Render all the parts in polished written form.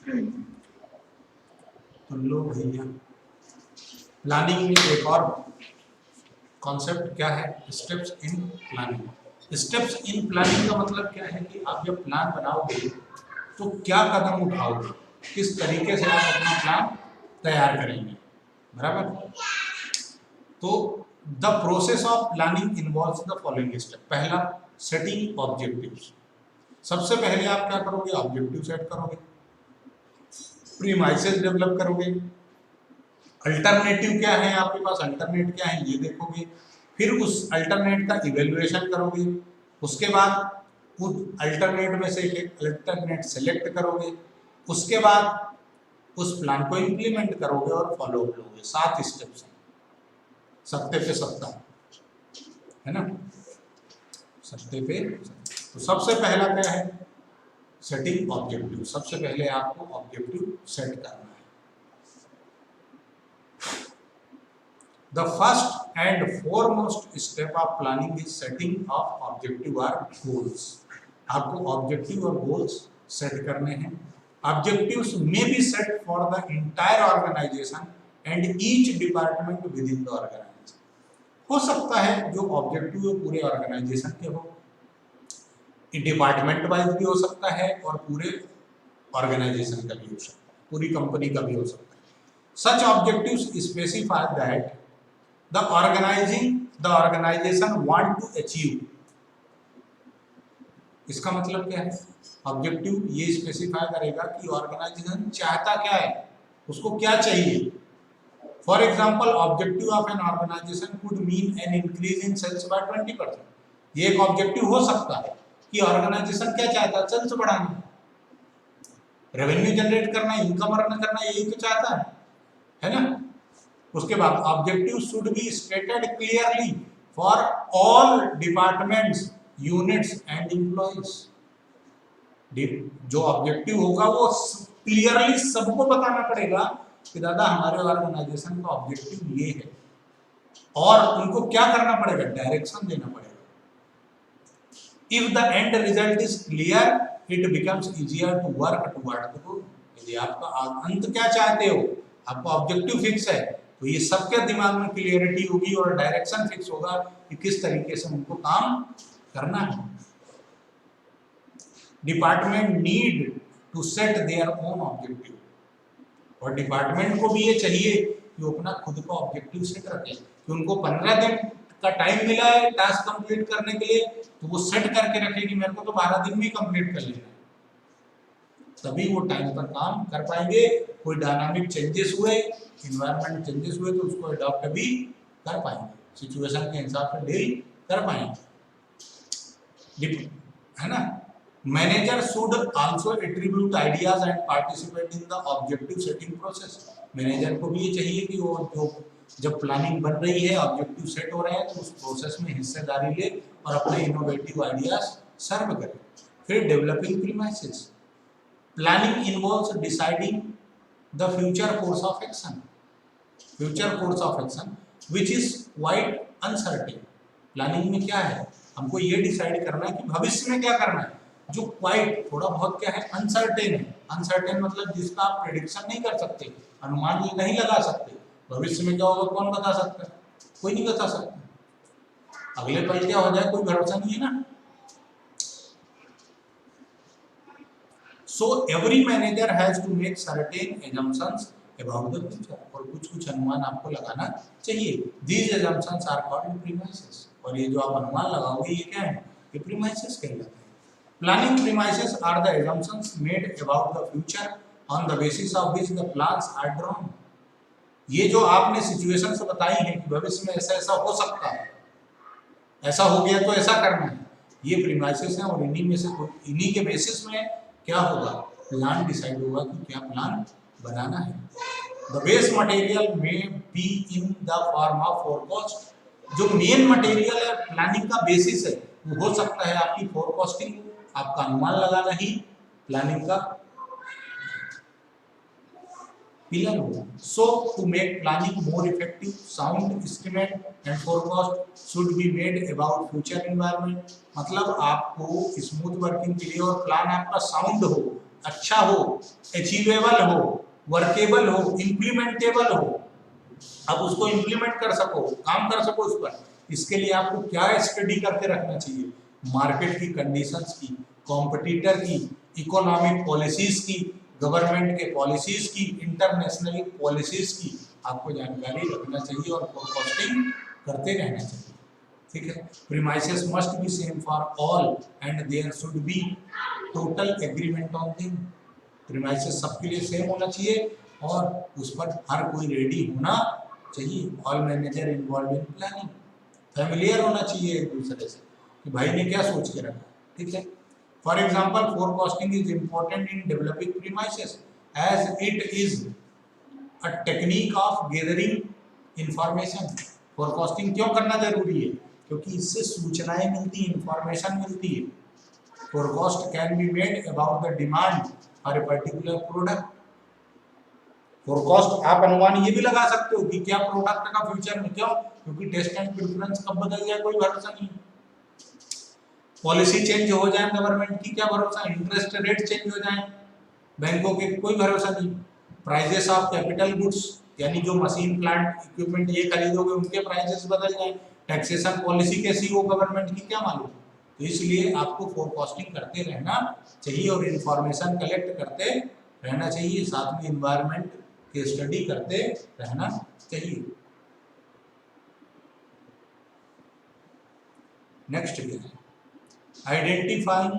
तो लो भैया, प्लानिंग में एक और कॉन्सेप्ट क्या है, steps in planning. Steps in planning का मतलब क्या है कि आप जब प्लान बनाओगे तो क्या कदम उठाओगे, किस तरीके से आप अपना प्लान तैयार करेंगे, बराबर। तो the process of planning involves the following step. पहला, सेटिंग ऑब्जेक्टिव्स। सबसे पहले आप क्या करोगे, ऑब्जेक्टिव सेट करोगे, प्रीमाइसेस डेवलप करोगे, अल्टरनेटिव क्या है आपके पास, अल्टरनेट क्या है ये देखोगे, फिर उस अल्टरनेट का इवेल्युएशन करोगे, उसके बाद उस अल्टरनेट में से एक अल्टरनेट सेलेक्ट करोगे, उसके बाद उस प्लान को इंप्लीमेंट करोगे और फॉलो अप लोगे। 7 स्टेप्स हैं, सत्ते पे सत्ता है ना, सत्ते पे। तो सबसे पहला क्या है, सेटिंग ऑब्जेक्टिव। सबसे पहले आपको ऑब्जेक्टिव सेट करना है। The first and foremost step of planning is setting of objective or goals. आपको ऑब्जेक्टिव और गोल्स सेट करने हैं। Objectives may be set for the entire organization and each department within the organization. हो सकता है जो ऑब्जेक्टिव पूरे organisation के हो, डिपार्टमेंट वाइज भी हो सकता है और पूरे ऑर्गेनाइजेशन का भी हो सकता है, पूरी कंपनी का भी हो सकता है। Such objectives specify that the organization want to achieve। इसका मतलब क्या है, ऑब्जेक्टिव ये स्पेसिफाई करेगा कि ऑर्गेनाइजेशन चाहता क्या है, उसको क्या चाहिए। For example, objective of an organisation could mean an increase in sales by 20%। ये एक ऑब्जेक्टिव हो सकता है कि ऑर्गेनाइजेशन क्या चाहता है, सेल्स बढ़ाना, रेवेन्यू जनरेट करना, इनकम अर्न करना, यही तो चाहता है ना। उसके बाद objective should be stated clearly for all departments, units and employees. जो ऑब्जेक्टिव होगा वो क्लियरली सबको बताना पड़ेगा कि दादा हमारे ऑर्गेनाइजेशन का ऑब्जेक्टिव ये है, और उनको क्या करना पड़ेगा, डायरेक्शन देना पड़ेगा। If the end result is clear it becomes easier to work toward the goal. यदि आपका अंत क्या चाहते हो, आपका ऑब्जेक्टिव फिक्स है, तो ये सबके दिमाग में क्लियरिटी होगी और डायरेक्शन फिक्स होगा कि किस तरीके से उनको काम करना है। Department need to set their own objective. और डिपार्टमेंट को भी ये चाहिए कि वो अपना खुद का ऑब्जेक्टिव सेट रखे, कि उनको 15 दिन का टाइम मिला है टास्क कंप्लीट करने के लिए, तो वो सेट करके रखे कि मेरे को तो 12 दिन में कंप्लीट कर लेना है, तभी वो टाइम पर काम कर पाएंगे। कोई डायनामिक चेंजेस हुए, इन्वायरमेंट चेंजेस हुए, तो उसको अडॉप्ट भी कर पाएंगे, सिचुएशन के हिसाब से डील कर पाएंगे, है ना। Manager should also attribute ideas and participate in the objective setting process. Manager को भी ये चाहिए कि वो जो जब प्लानिंग बन रही है, ऑब्जेक्टिव सेट हो रहे हैं, तो उस प्रोसेस में हिस्सेदारी ले और अपने इनोवेटिव आइडियाज सर्व करे। फिर developing premises. Planning involves deciding the future course of action. Future course of action which is quite uncertain. Planning में क्या है, हमको ये डिसाइड करना है कि भविष्य में क्या करना है, जो क्वाइट थोड़ा बहुत क्या है, अनसर्टेन है। अनसर्टेन मतलब जिसका आप प्रेडिक्शन नहीं कर सकते, अनुमान नहीं लगा सकते। भविष्य में क्या होगा कौन बता सकता है, कोई नहीं बता सकता। अगले पल क्या हो जाए कोई भरोसा नहीं है ना। So every manager has to make certain assumptions about the future। और कुछ अनुमान आपको लगाना चाहिए। These assumptions are called premises। और ये जो आप अनुमान लगाओगे ये क्या है, ये premises कहलाते हैं। Planning premises are the assumptions made about the future on the basis of which the plans are drawn। ये जो आपने सिचुएशन से बताई है कि भविष्य में ऐसा ऐसा हो सकता है, ऐसा हो गया तो ऐसा करना है, ये प्रीमाइसेस हैं। और इन्हीं के बेसिस में क्या होगा, प्लान डिसाइड होगा कि क्या प्लान बनाना है। द बेस मटेरियल में be in the form of forecast. जो मेन मटेरियल है प्लानिंग का बेसिस है, वो हो सकता है आपकी फोरकास्टिंग, आपका अनुमान लगाना ही प्लानिंग का पिलर होगा। So to make planning more effective, sound estimate and forecast should be made about future environment. मतलब आपको स्मूथ वर्किंग के लिए और प्लान आपका साउंड हो, अच्छा हो, अचीवेबल हो, वर्केबल हो, इम्प्लीमेंटेबल हो, आप उसको इम्प्लीमेंट कर सको, काम कर सको उस पर। इसके लिए आपको क्या स्टडी करके रखना चाहिए? मार्केट की कंडीशंस की, कॉम्पिटिटर की, इकोनॉमिक पॉलिसीज की, गवर्नमेंट के पॉलिसीज की, इंटरनेशनल पॉलिसीज की आपको जानकारी रखना चाहिए और फोरकास्टिंग करते रहना चाहिए। ठीक है, premises must be same for all and there should be total agreement on thing. Premises सबके लिए सेम होना चाहिए और उस पर हर कोई रेडी होना चाहिए। All manager involve in planning, familiar होना चाहिए एक दूसरे से कि भाई ने क्या सोच के रखा। ठीक है, for example forecasting is important in developing premises as it is a technique of gathering information. Forecasting क्यों करना जरूरी है? क्योंकि इससे सूचनाएं मिलती है, इंफॉर्मेशन मिलती है। Forecast can be made about the demand for a particular product. Forecast आप अनुमान ये भी लगा सकते हो कि क्या प्रोडक्ट का फ्यूचर में, क्यों? क्योंकि टेस्ट एंड प्रेफरेंस कब बदल जाए कोई भरोसा नहीं। पॉलिसी चेंज हो जाए गवर्नमेंट की, क्या भरोसा? इंटरेस्ट रेट चेंज हो जाए बैंकों के, कोई भरोसा नहीं। प्राइजेस ऑफ कैपिटल गुड्स, यानी जो मशीन प्लांट इक्विपमेंट ये खरीदोगे उनके प्राइजेस बदल जाए। टैक्सेशन पॉलिसी कैसी हो गवर्नमेंट की, क्या मालूम? तो इसलिए आपको फोरकास्टिंग करते रहना चाहिए और इंफॉर्मेशन कलेक्ट करते रहना चाहिए, साथ में इन्वायरमेंट की स्टडी करते रहना चाहिए। नेक्स्ट क्या है? Identifying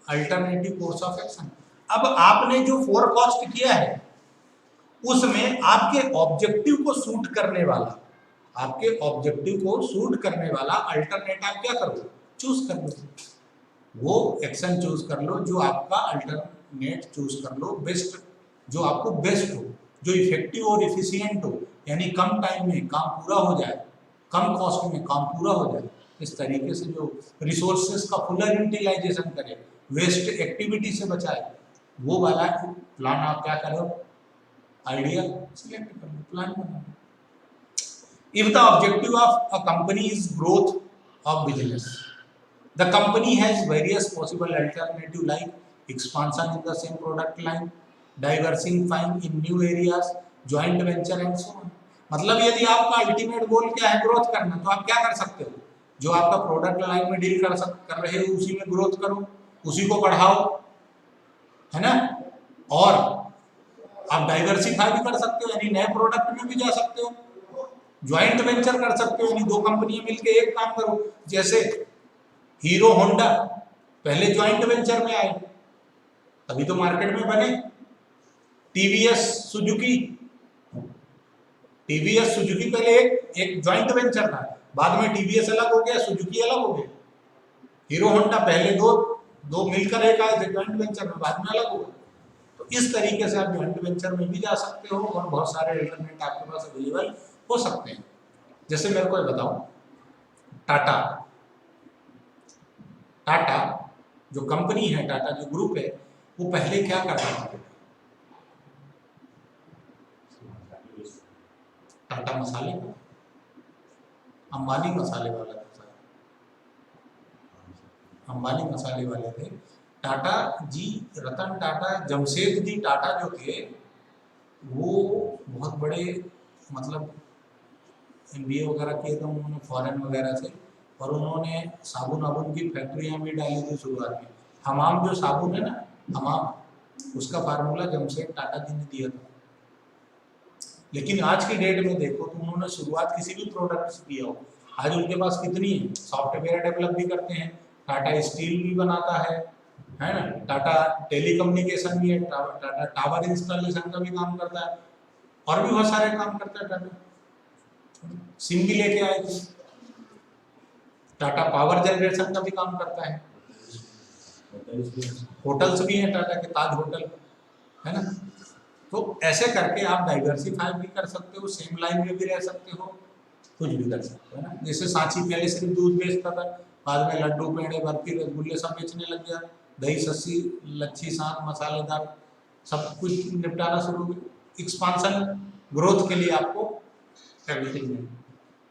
alternative course of action. अब आपने जो फोरकास्ट किया है उसमें आपके ऑब्जेक्टिव को सूट करने वाला, आपके ऑब्जेक्टिव को सूट करने वाला अल्टरनेट आप क्या करो? चूज कर लो, वो एक्शन चूज कर लो जो आपका अल्टरनेट चूज कर लो, बेस्ट, जो आपको बेस्ट हो, जो इफेक्टिव और इफिशियंट हो, यानी कम टाइम में काम पूरा हो जाए, कम कॉस्ट में काम पूरा हो जाए। इस तरीके से जो रिसोर्सेज का फुलर यूटिलाइजेशन करे, वेस्ट एक्टिविटी से बचाए, वो वाला प्लान आप क्या करो? आइडिया सिलेक्ट कर लो, प्लान बना लो। If the objective of a company is growth of business, the company has various possible alternative like expansion in the same product line, diversifying in new areas, joint venture and so on. मतलब यदि आपका ultimate goal क्या है? Growth करना, तो आप क्या कर सकते हो? जो आपका प्रोडक्ट लाइन में डील कर रहे हो उसी में ग्रोथ करो, उसी को बढ़ाओ, है ना? और आप डाइवर्सिफाई भी कर सकते हो, यानी नए प्रोडक्ट में भी जा सकते हो, ज्वाइंट वेंचर कर सकते हो, यानी दो कंपनियां मिलकर एक काम करो। जैसे हीरो होंडा पहले ज्वाइंट वेंचर में आए, तभी तो मार्केट में बने। टीवीएस सुजुकी पहले एक ज्वाइंट वेंचर था, बाद में टीवीएस अलग हो गया, सुजुकी अलग हो गया। हीरो होंडा पहले दो मिलकर एक आए थे ज्वाइंट वेंचर में, बाद में अलग हो गया। तो इस तरीके से आप ज्वाइंट वेंचर में भी जा सकते हो और बहुत सारे अल्टरनेट आपके पास अवेलेबल हो सकते हैं। जैसे मेरे को बताओ, टाटा जो कंपनी है, टाटा जो ग्रुप है, वो पहले क्या कर रहा था? टाटा मसाले का, अंबानी मसाले वाला था, अंबानी मसाले वाले थे। टाटा जी, रतन टाटा, जमशेद जी टाटा जो थे, वो बहुत बड़े, मतलब MBA वगैरह किए थे उन्होंने फॉरेन वगैरह से, और उन्होंने साबुन वाबुन की फैक्ट्रियां भी डाली थी शुरुआत में। हमाम जो साबुन है ना, हमाम, उसका फार्मूला जमशेद टाटा जी ने दिया था। लेकिन आज की डेट में देखो तो उन्होंने शुरुआत किसी भी प्रोडक्ट से किया हो, आज उनके पास कितनी सॉफ्टवेयर डेवलप भी करते हैं, टाटा स्टील भी बनाता है ना, टाटा टेलीकम्युनिकेशन भी है, टाटा टावर इंस्टॉलेशन का भी काम करता है, और भी बहुत सारे काम करता है। टाटा सिम भी लेके आए थे, टाटा पावर जनरेशन का भी काम करता है, होटल्स भी हैं टाटा के, ताज होटल है ना। तो ऐसे करके आप डाइवर्सिफाई भी कर सकते हो, सेम लाइन में भी रह सकते हो, कुछ भी कर सकते हो, है ना। जैसे सांची पहले सिर्फ दूध बेचता था, बाद में लड्डू, पेड़े, बर्फी, रसगुल्ले सब बेचने लग गया, दही, सस्सी, लच्छी, सांत, मसालेदार सब कुछ निपटाना शुरू हो गया। एक्सपांशन, ग्रोथ के लिए आपको एवरीथिंग।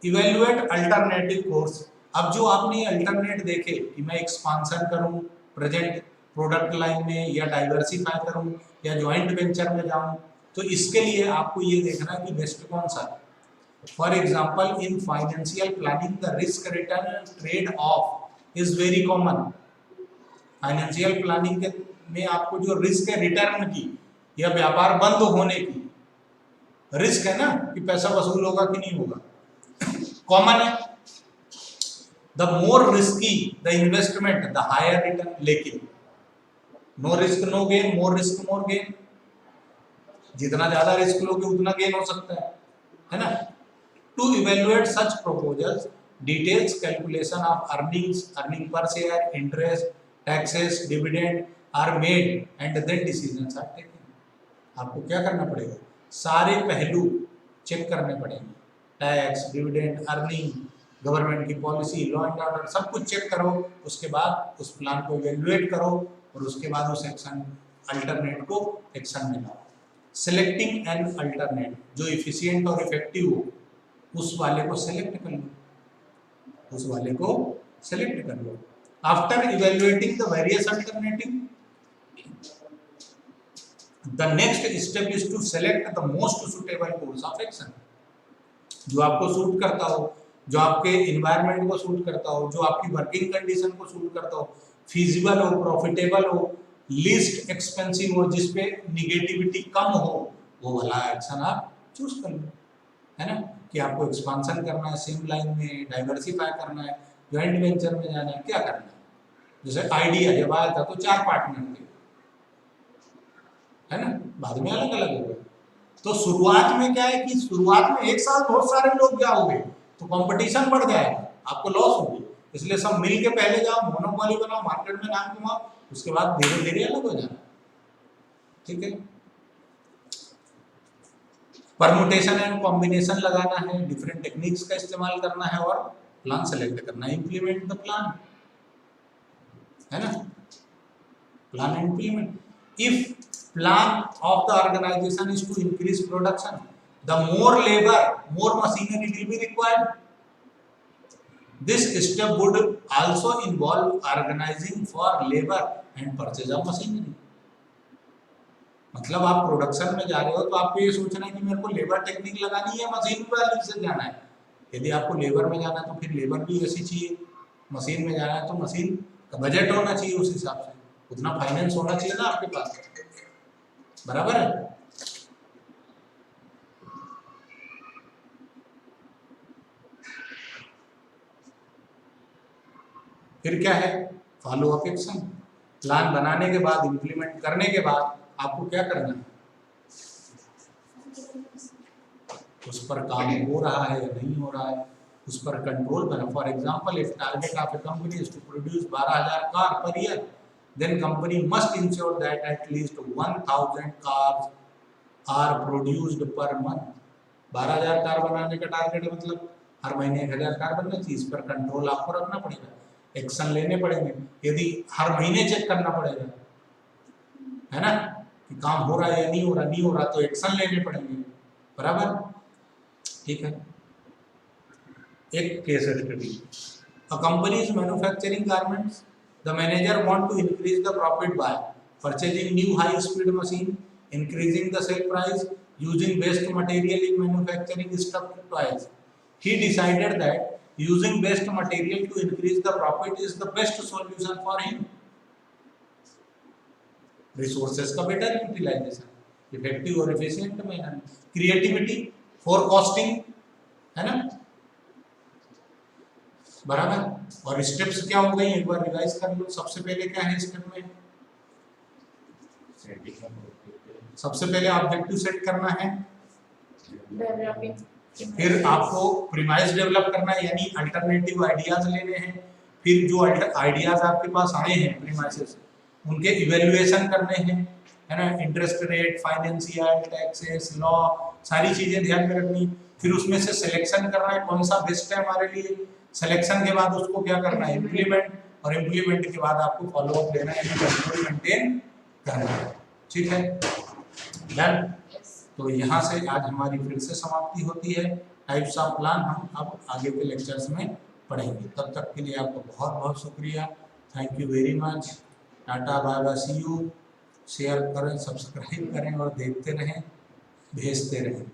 Evaluate alternative course. अब जो आपने अल्टरनेट देखे कि मैं एक्सपांशन करूं, प्रेजेंट प्रोडक्ट लाइन में, या डाइवर्सिफाई करूं, या ज्वाइंट वेंचर में जाऊं, तो इसके लिए आपको ये देखना है कि बेस्ट कौन सा है। For example in financial planning the risk return trade off is very common. Financial planning के में आपको जो रिस्क है रिटर्न की या व्यापार बंद होने की, रिस्क है ना कि पैसा वसूल होगा कि नहीं होगा, कॉमन है। The more risky the investment the higher return, लेकिन no risk no gain, more risk more gain, जितना ज्यादा रिस्क लोगे उतना गेन हो सकता है ना। To evaluate such proposals details calculation of earnings, earning पर share, interest, taxes, dividend are made and then decisions are taken. आपको क्या करना पड़ेगा, सारे पहलू चेक करने पड़ेंगे, टैक्स, डिविडेंड, अर्निंग, गवर्नमेंट की पॉलिसी, लॉ एंड ऑर्डर, सब कुछ चेक करो। उसके बाद उस प्लान को इवेल्युएट करो और उसके बाद उस एक्शन अल्टरनेट को एक्शन में लाओ। सिलेक्टिंग एन अल्टरनेट, जो इफिशिएंट और इफेक्टिव हो उस वाले को सेलेक्ट कर लो, उस वाले को सेलेक्ट कर लो। After evaluating the various alternative, the next step is to select the most suitable course of action. जो आपको सूट करता हो, जो आपके इन्वायरमेंट को सूट करता हो, जो आपकी वर्किंग कंडीशन को सूट करता हो, फीजिबल हो, प्रॉफिटेबल हो, लीस्ट एक्सपेंसिव हो, जिसपे निगेटिविटी कम हो, वो वाला एक्शन आप चूज कर लो, है ना। कि आपको एक्सपांशन करना है सेम लाइन में, डाइवर्सिफाई करना है, ज्वाइंट वेंचर में जाना है, क्या करना है। जैसे आइडिया जब आया था तो 4 पार्टनर थे, है ना, बाद में अलग अलग हो गए। तो शुरुआत में क्या है कि शुरुआत में एक साथ बहुत सारे लोग क्या हो गए तो कंपटीशन बढ़ जाएगा, आपको लॉस होगी। इसलिए सब मिल के पहले जाओ, मोनोपोली बनाओ, मार्केट में नाम कमाओ, उसके बाद धीरे धीरे अलग हो जाना, ठीक है। परमुटेशन एंड कॉम्बिनेशन लगाना है, डिफरेंट टेक्निक्स का इस्तेमाल करना है और प्लान सेलेक्ट करना है, इंप्लीमेंट द प्लान, है ना, plan and implement. If plan of the organization is to increase production, the more labor, more machinery will be required. This step would also involve organizing for labor and purchase of machinery. मतलब आप production में जा रहे हो तो आपको ये सोचना है कि मेरे को लेबर टेक्निक लगानी है, मशीन वाले से जाना है। यदि आपको लेबर में जाना है तो फिर लेबर भी ऐसी चाहिए, मशीन में जाना है तो मशीन का बजट होना चाहिए, उस हिसाब से उतना फाइनेंस होना चाहिए ना आपके पास, बराबर है। फिर क्या है, फॉलो अप एक्शन। प्लान बनाने के बाद, इंप्लीमेंट करने के बाद आपको क्या करना है, उस पर काम हो रहा है या नहीं हो रहा है, उस पर कंट्रोल बना। For example, if target of a company is to produce 12,000 car per year, then company must ensure that at least 1,000 cars are produced per month. 12,000 car बनाने का टारगेट है, मतलब हर महीने 1,000 कार बनना चाहिए। इस पर कंट्रोल आपको रखना पड़ेगा, एक्शन लेने पड़ेंगे। यदि हर महीने चेक करना पड़ेगा, है ना, कि काम हो रहा है या नहीं हो रहा, नहीं हो रहा तो एक्शन लेने पड़ेंगे, बराबर, ठीक है। एक case study, a company is manufacturing garments, the manager want to increase the profit by purchasing new high speed machine, increasing the sale price, using waste material in manufacturing stuffed toys. He decided that using waste material to increase the profit is the best solution for him. Resources का better utilization, effective और efficient manner, creativity, forecasting, है ना, बराबर। और steps क्या हो गई, एक बार रिवाइज कर लो। सबसे पहले क्या है स्टेप में, सबसे पहले ऑब्जेक्टिव सेट करना है, फिर आपको प्रीमाइस डेवलप करना है, यानी अल्टरनेटिव आइडियाज लेने हैं। फिर जो आइडियाज आपके पास आए हैं प्रीमाइसेस, उनके इवेल्युएशन करने हैं, है ना, interest rate, financial, taxes, law, सारी चीजें ध्यान में रखनी। फिर उसमें से सिलेक्शन करना है कौन सा बेस्ट है हमारे लिए। सिलेक्शन के बाद उसको क्या करना है, इम्प्लीमेंट, और इम्प्लीमेंट के बाद आपको फॉलो अप लेना है, कंट्रोल मेंटेन करना है, ठीक है, डन। तो यहाँ से आज हमारी फिर से समाप्ति होती है। टाइप्स ऑफ प्लान हम अब आगे के लेक्चर्स में पढ़ेंगे। तब तक के लिए आपको बहुत बहुत शुक्रिया, thank you very much. Tata bye bye, see you. Share करें, सब्सक्राइब करें और देखते रहें, भेजते रहें।